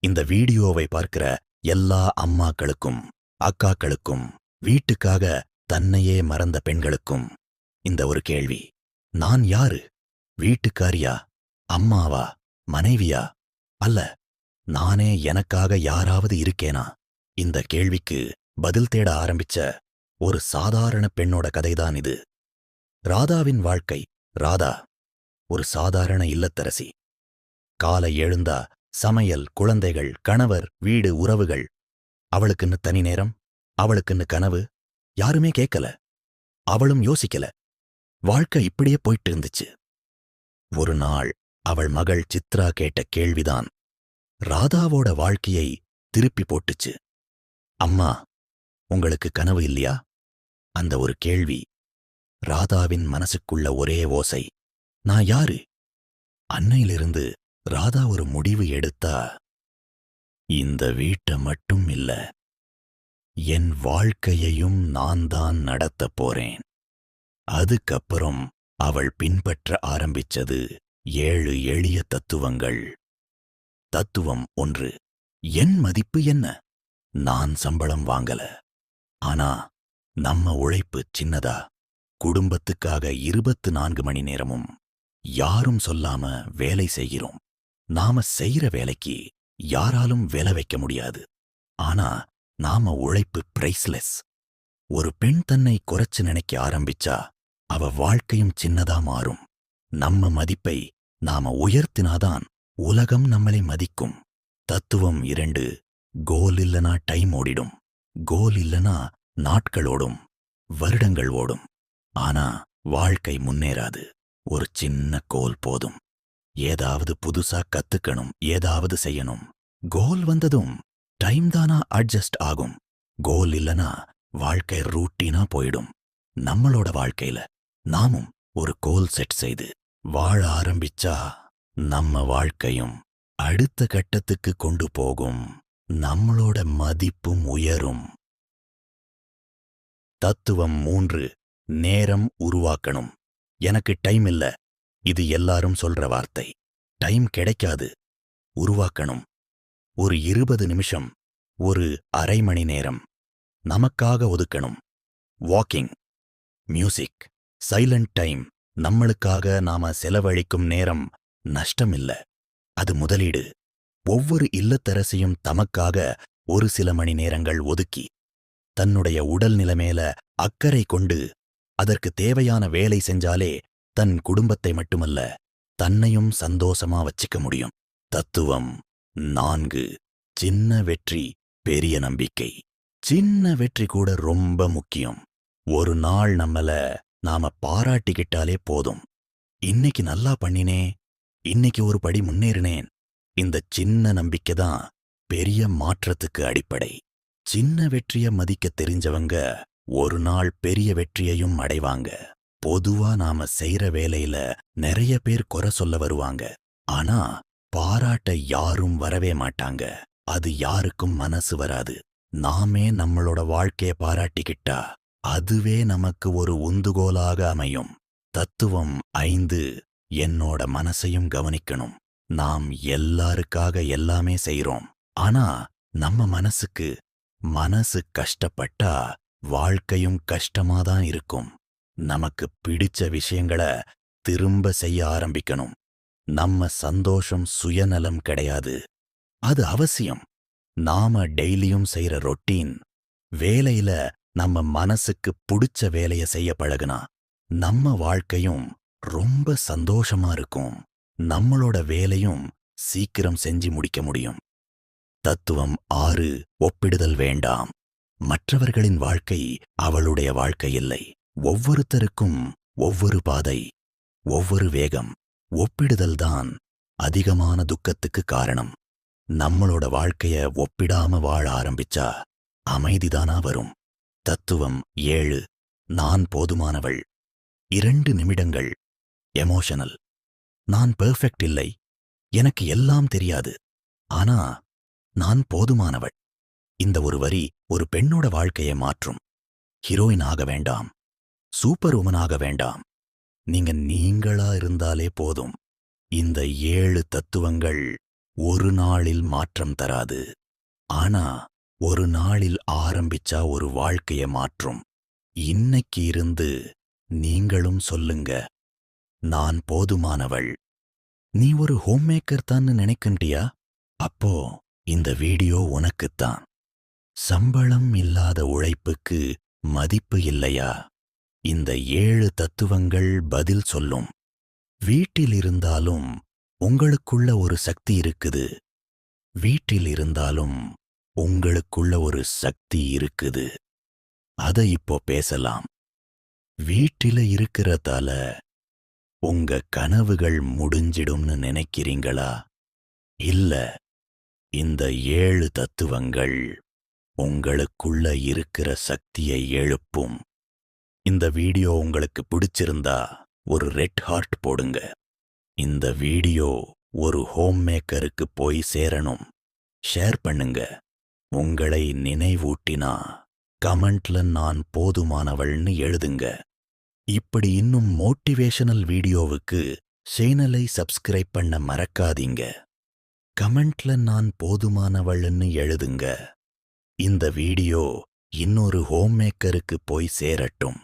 இந்த வீடியோவை பார்க்கிற எல்லா அம்மாக்களுக்கும், அக்காக்களுக்கும், வீட்டுக்காக தன்னையே மறந்த பெண்களுக்கும் இந்த ஒரு கேள்வி. நான் யாரு? வீட்டுக்காரியா, அம்மாவா, மனைவியா? அல்ல, நானே எனக்காக யாராவது இருக்கேனா? இந்த கேள்விக்கு பதில் தேட ஆரம்பிச்ச ஒரு சாதாரண பெண்ணோட கதைதான் இது. ராதாவின் வாழ்க்கை. ராதா ஒரு சாதாரண இல்லத்தரசி. காலை எழுந்தா சமையல், குழந்தைகள், கணவர், வீடு, உறவுகள். அவளுக்குன்னு தனி நேரம், அவளுக்குன்னு கனவு. யாருமே கேட்கல, அவளும் யோசிக்கல. வாழ்க்கை இப்படியே போயிட்டு இருந்துச்சு. ஒரு நாள் அவள் மகள் சித்ரா கேட்ட கேள்விதான் ராதாவோட வாழ்க்கையை திருப்பி போட்டுச்சு. அம்மா, உங்களுக்கு கனவு இல்லையா? அந்த ஒரு கேள்வி ராதாவின் மனசுக்குள்ள ஒரே ஓசை, நான் யாரு? அன்னையிலிருந்து ராதா ஒரு முடிவு எடுத்தா, இந்த வீட்டை மட்டும் இல்ல, என் வாழ்க்கையையும் நான் தான் நடத்தப் போறேன். அதுக்கப்புறம் அவள் பின்பற்ற ஆரம்பிச்சது 7 எளிய தத்துவங்கள். தத்துவம் 1. என் மதிப்பு என்ன? நான் சம்பளம் வாங்கல, ஆனா நம்ம உழைப்பு சின்னதா. குடும்பத்துக்காக 24 மணி நேரமும் யாரும் சொல்லாம வேலை செய்கிறோம். நாம செய்யற வேலைக்கு யாராலும் வேலை வைக்க முடியாது. ஆனா நாம உழைப்பு பிரைஸ்லெஸ். ஒரு பெண் தன்னை குறைச்சு நினைக்க ஆரம்பிச்சா அவ வாழ்க்கையும் சின்னதா மாறும். நம்ம மதிப்பை நாம உயர்த்தினாதான் உலகம் நம்மளை மதிக்கும். தத்துவம் 2. கோல் இல்லனா டைம் ஓடிடும். கோல் இல்லனா நாட்கள் ஓடும், வருடங்கள் ஓடும். ஆனா வாழ்க்கை முன்னேறாது. ஒரு சின்ன கோல் போதும். ஏதாவது புதுசா கத்துக்கணும், ஏதாவது செய்யணும். கோல் வந்ததும் டைம் தானா அட்ஜஸ்ட் ஆகும். கோல் இல்லனா வாழ்க்கை ரூட்டீனா போயிடும். நம்மளோட வாழ்க்கையில நாமும் ஒரு கோல் செட் செய்து வாழ ஆரம்பிச்சா நம்ம வாழ்க்கையும் அடுத்த கட்டத்துக்கு கொண்டு போகும். நம்மளோட மதிப்பும் உயரும். தத்துவம் 3. நேரம் உருவாக்கணும். எனக்கு டைம் இல்ல, இது எல்லாரும் சொல்ற வார்த்தை. டைம் கிடைக்காது, உருவாக்கணும். ஒரு 20 நிமிஷம், ஒரு அரை மணி நேரம் நமக்காக ஒதுக்கணும். Walking, music, silent time. நம்மளுக்காக நாம செலவழிக்கும் நேரம் நஷ்டமில்ல, அது முதலீடு. ஒவ்வொரு இல்லத்தரசியும் தமக்காக ஒரு சில மணி நேரங்கள் ஒதுக்கி தன்னுடைய உடல் நிலைமேல அக்கறை கொண்டு அதற்கு தேவையான வேலை செஞ்சாலே தன் குடும்பத்தை மட்டுமல்ல, தன்னையும் சந்தோஷமா வச்சுக்க முடியும். தத்துவம் 4. சின்ன வெற்றி, பெரிய நம்பிக்கை. சின்ன வெற்றி கூட ரொம்ப முக்கியம். ஒரு நாள் நம்மள நாம பாராட்டிக்கிட்டாலே போதும். இன்னைக்கு நல்லா பண்ணினே, இன்னைக்கு ஒரு படி முன்னேறினேன். இந்த சின்ன நம்பிக்கை தான் பெரிய மாற்றத்துக்கு அடிப்படை. சின்ன வெற்றிய மதிக்க தெரிஞ்சவங்க ஒரு நாள் பெரிய வெற்றியையும் அடைவாங்க. பொதுவா நாம செய்யற வேலையில நிறைய பேர் குறை சொல்ல வருவாங்க. ஆனா பாராட்ட யாரும் வரவே மாட்டாங்க. அது யாருக்கும் மனசு வராது. நாமே நம்மளோட வாழ்க்கைய பாராட்டிக்கிட்டா அதுவே நமக்கு ஒரு உந்துகோலாக அமையும். தத்துவம் 5. என்னோட மனசையும் கவனிக்கணும். நாம் எல்லாருக்காக எல்லாமே செய்றோம். ஆனா நம்ம மனசு கஷ்டப்பட்டா வாழ்க்கையும் கஷ்டமாதான் இருக்கும். நமக்கு பிடிச்ச விஷயங்களை திரும்ப செய்ய ஆரம்பிக்கணும். நம்ம சந்தோஷம் சுயநலம் கிடையாது, அது அவசியம். நாம டெய்லியும் செய்யற ரொட்டீன் வேலையில நம்ம மனசுக்கு புடிச்ச வேலைய செய்ய பழகுனா நம்ம வாழ்க்கையும் ரொம்ப சந்தோஷமா இருக்கும். நம்மளோட வேலையும் சீக்கிரம் செஞ்சு முடிக்க முடியும். தத்துவம் 6. ஒப்பிடுதல் வேண்டாம். மற்றவர்களின் வாழ்க்கை அவளுடைய வாழ்க்கை இல்லை. ஒவ்வொருத்தருக்கும் ஒவ்வொரு பாதை, ஒவ்வொரு வேகம். ஒப்பிடுதல்தான் அதிகமான துக்கத்துக்கு காரணம். நம்மளோட வாழ்க்கைய ஒப்பிடாம வாழ ஆரம்பிச்சா அமைதிதானா வரும். தத்துவம் 7. நான் போதுமானவள். 2 நிமிடங்கள் எமோஷனல். நான் பெர்ஃபெக்ட் இல்லை, எனக்கு எல்லாம் தெரியாது, ஆனா நான் போதுமானவள். இந்த ஒரு வரி ஒரு பெண்ணோட வாழ்க்கையை மாற்றும். ஹீரோயின் ஆக வேண்டாம், சூப்பர் உமனாக வேண்டாம், நீங்களா இருந்தாலே போதும். இந்த 7 தத்துவங்கள் ஒரு நாளில் மாற்றம் தராது. ஆனா ஒரு நாளில் ஆரம்பிச்சா ஒரு வாழ்க்கைய மாற்றும். இன்னைக்கு இருந்து நீங்களும் சொல்லுங்க, நான் போதுமானவள். நீ ஒரு ஹோம் மேக்கர் தான்னு நினைக்கின்றியா? அப்போ இந்த வீடியோ உனக்குத்தான். சம்பளம் இல்லாத உழைப்புக்கு மதிப்பு இல்லையா? இந்த 7 தத்துவங்கள் பதில் சொல்லும். வீட்டில் இருந்தாலும் உங்களுக்குள்ள ஒரு சக்தி இருக்குது. வீட்டில் இருந்தாலும் உங்களுக்குள்ள ஒரு சக்தி இருக்குது. அத இப்போ பேசலாம். வீட்டில இருக்கிறதால உங்க கனவுகள் முடிஞ்சிடும்னு நினைக்கிறீங்களா? இல்ல, இந்த 7 தத்துவங்கள் உங்களுக்குள்ள இருக்கிற சக்தியை எழுப்பும். இந்த வீடியோ உங்களுக்கு பிடிச்சிருந்தா ஒரு ரெட் ஹார்ட் போடுங்க. இந்த வீடியோ ஒரு ஹோம் மேக்கருக்கு போய் சேரணும். ஷேர் பண்ணுங்க. உங்களை நினைவூட்டினா கமெண்ட்ல நான் போதுமானவள்னு எழுதுங்க. இப்படி இன்னும் மோட்டிவேஷனல் வீடியோவுக்கு சேனலை சப்ஸ்கிரைப் பண்ண மறக்காதீங்க. கமெண்ட்ல நான் போதுமானவள்னு எழுதுங்க. இந்த வீடியோ இன்னொரு ஹோம் மேக்கருக்கு போய் சேரட்டும்.